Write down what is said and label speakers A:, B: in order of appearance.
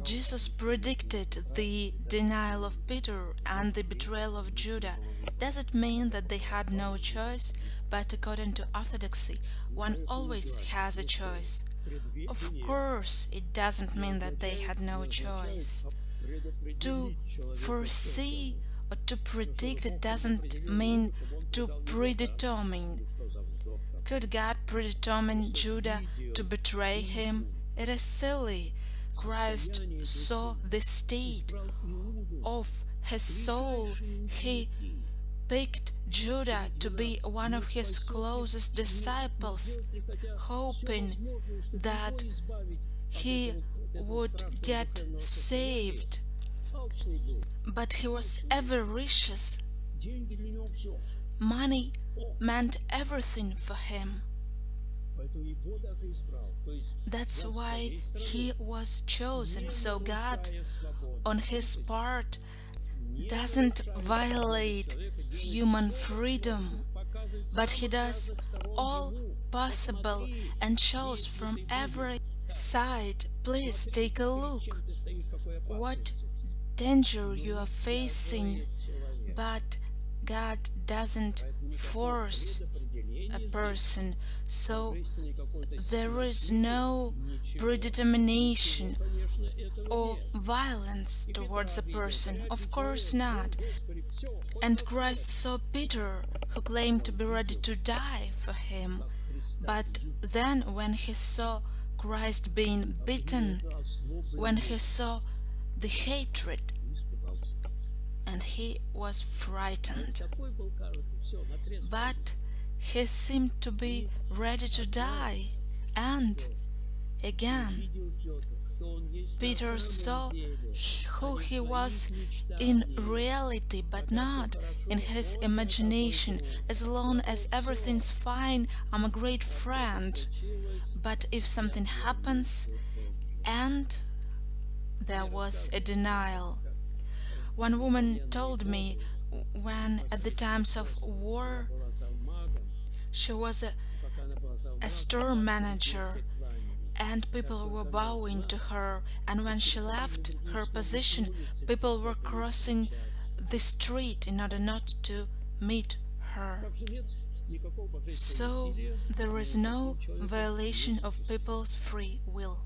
A: Jesus predicted the denial of Peter and the betrayal of Judah. Does it mean that they had no choice? But according to orthodoxy, one always has a choice. Of course, it doesn't mean that they had no choice. To foresee or to predict doesn't mean to predetermine. Could God predetermine Judah to betray him? It is silly. Christ saw the state of his soul. He picked Judah to be one of his closest disciples, hoping that he would get saved. But he was avaricious. Money meant everything for him. That's why he was chosen. So God, on his part, doesn't violate human freedom, but he does all possible and shows from every side. Please take a look what danger you are facing, but God doesn't force a person, so there is no predetermination or violence towards a person. Of course not. And Christ saw Peter, who claimed to be ready to die for him. But then when he saw Christ being beaten, when he saw the hatred, and he was frightened. But he seemed to be ready to die, and again Peter saw who he was in reality, but not in his imagination. As long as everything's fine, I'm a great friend. But if something happens, and there was a denial. One woman told me when at the times of war she was a store manager and people were bowing to her, and when she left her position, people were crossing the street in order not to meet her. So there is no violation of people's free will.